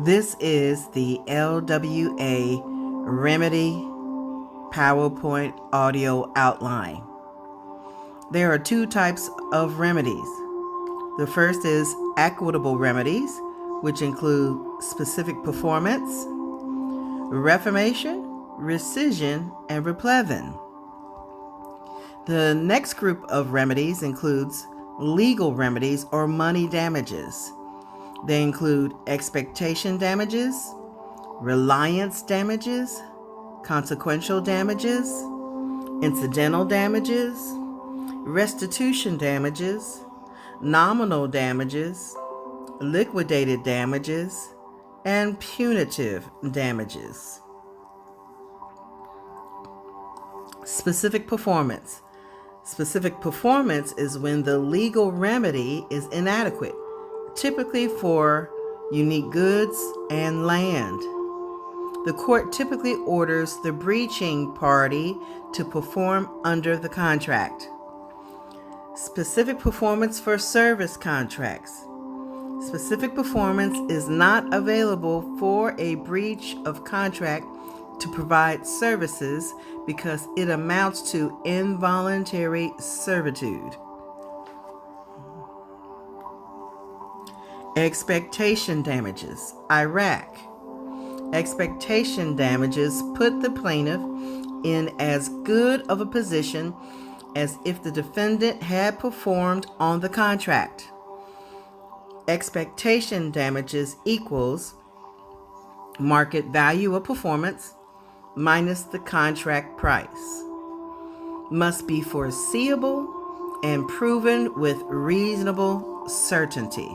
This is the LWA Remedy PowerPoint audio outline. There are two types of remedies. The first is equitable remedies, which include specific performance, reformation, rescission, and replevin. The next group of remedies includes legal remedies or money damages. They include expectation damages, reliance damages, consequential damages, incidental damages, restitution damages, nominal damages, liquidated damages, and punitive damages. Specific performance. Specific performance is when the legal remedy is inadequate, typically for unique goods and land. The court typically orders the breaching party to perform under the contract. Specific performance for service contracts. Specific performance is not available for a breach of contract to provide services because it amounts to involuntary servitude. Expectation damages. Iraq. Expectation damages put the plaintiff in as good of a position as if the defendant had performed on the contract. Expectation damages equals market value of performance minus the contract price. Must be foreseeable and proven with reasonable certainty.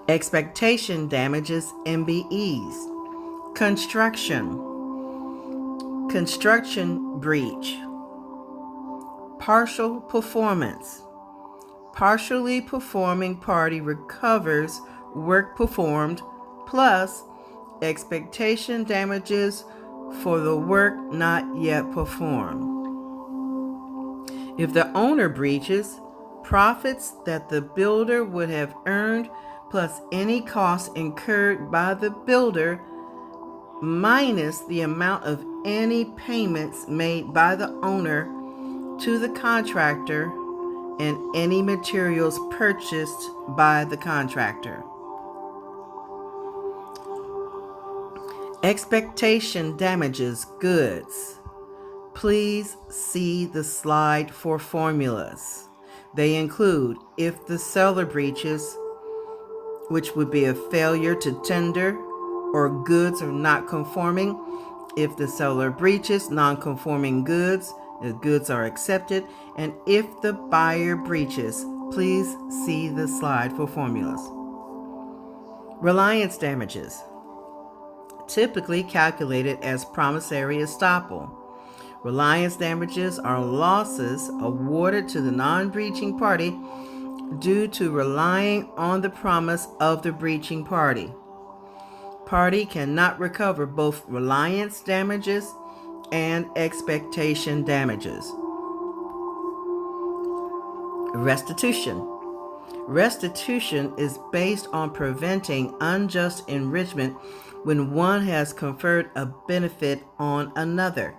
Expectation damages MBEs. Construction breach. Partial performance. Partially performing party recovers work performed plus expectation damages for the work not yet performed. If the owner breaches, profits that the builder would have earned plus any costs incurred by the builder minus the amount of any payments made by the owner to the contractor and any materials purchased by the contractor. Expectation damages goods. Please see the slide for formulas. They include if the seller breaches, which would be a failure to tender or goods are not conforming. If the seller breaches non-conforming goods, the goods are accepted. And if the buyer breaches, please see the slide for formulas. Reliance damages, typically calculated as promissory estoppel. Reliance damages are losses awarded to the non-breaching party due to relying on the promise of the breaching party. Party cannot recover both reliance damages and expectation damages. Restitution. Restitution is based on preventing unjust enrichment when one has conferred a benefit on another,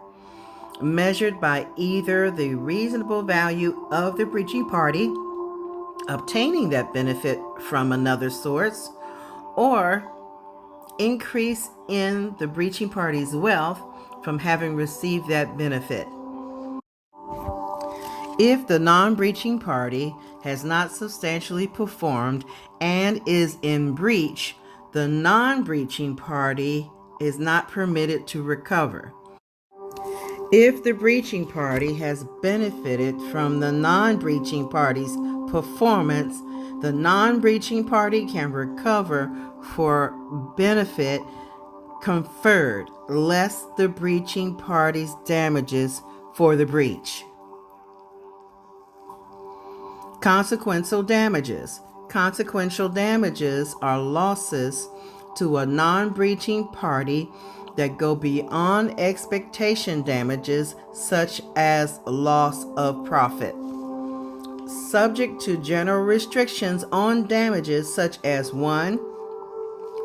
measured by either the reasonable value of the breaching party obtaining that benefit from another source, or increase in the breaching party's wealth from having received that benefit. If the non-breaching party has not substantially performed and is in breach, the non-breaching party is not permitted to recover. If the breaching party has benefited from the non-breaching party's performance, the non-breaching party can recover for benefit conferred, less the breaching party's damages for the breach. Consequential damages. Consequential damages are losses to a non-breaching party that go beyond expectation damages, such as loss of profit. subject to general restrictions on damages such as 1.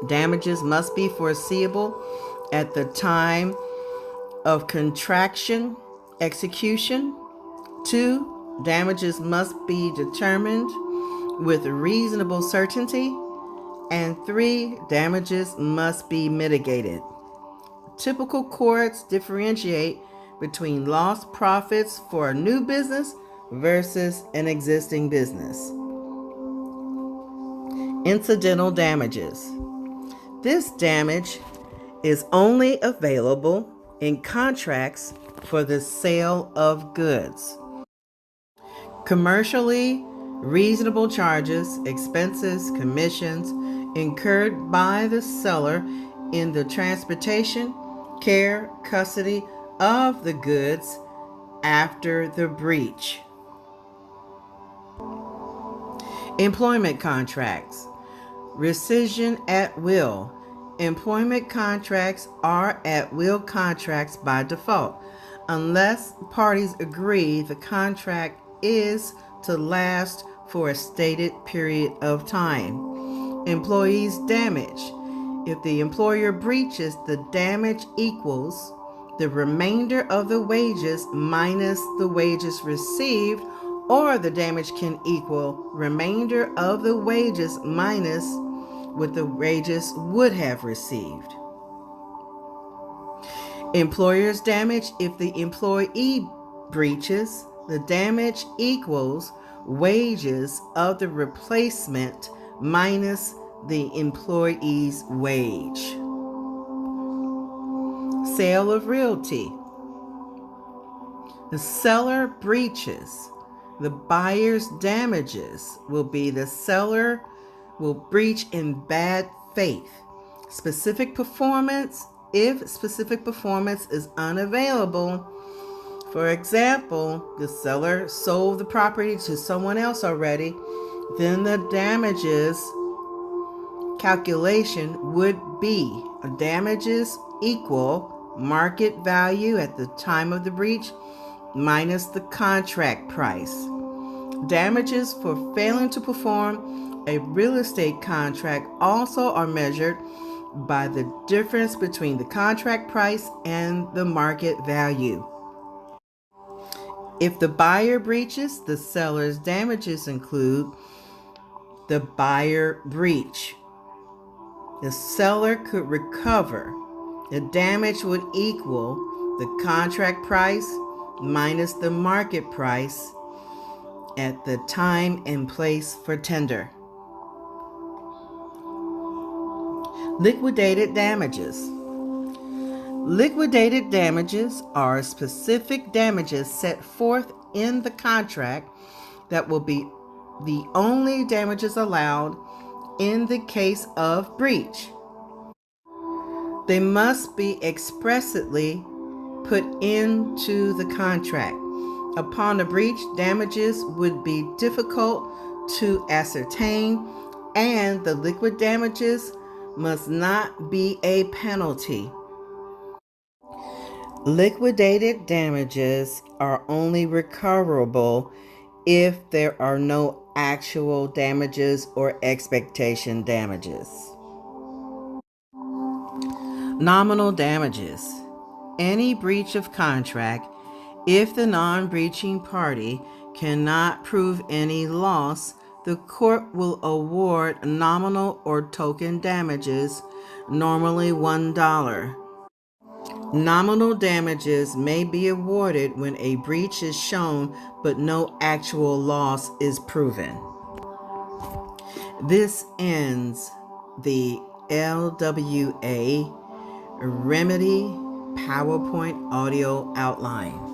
Damages must be foreseeable at the time of contraction execution. 2. Damages must be determined with reasonable certainty. And 3. Damages must be mitigated. Typical courts differentiate between lost profits for a new business versus an existing business. Incidental damages. This damage is only available in contracts for the sale of goods. Commercially reasonable charges, expenses, commissions incurred by the seller in the transportation, care, custody of the goods after the breach. Employment contracts. Rescission at will. Employment contracts are at will contracts by default, unless parties agree the contract is to last for a stated period of time. Employees' damage. If the employer breaches, the damage equals the remainder of the wages minus the wages received, or the damage can equal remainder of the wages minus what the wages would have received. Employer's damage. If the employee breaches, the damage equals wages of the replacement minus the employee's wage. Sale of realty. The seller breaches. The buyer's damages will be the seller will breach in bad faith. Specific performance. If specific performance is unavailable, for example, the seller sold the property to someone else already, then the damages calculation would be damages equal market value at the time of the breach minus the contract price. Damages for failing to perform a real estate contract also are measured by the difference between the contract price and the market value. If the buyer breaches, the seller's damages include the buyer breach. The seller could recover. The damage would equal the contract price minus the market price at the time and place for tender. Liquidated damages. Liquidated damages are specific damages set forth in the contract that will be the only damages allowed in the case of breach. They must be expressly put into the contract. Upon a breach, damages would be difficult to ascertain, and the liquid damages must not be a penalty. Liquidated damages are only recoverable if there are no actual damages or expectation damages. Nominal damages. Any breach of contract, if the non-breaching party cannot prove any loss, the court will award nominal or token damages, normally $1. Nominal damages may be awarded when a breach is shown but no actual loss is proven. This ends the LWA Remedy PowerPoint audio outline.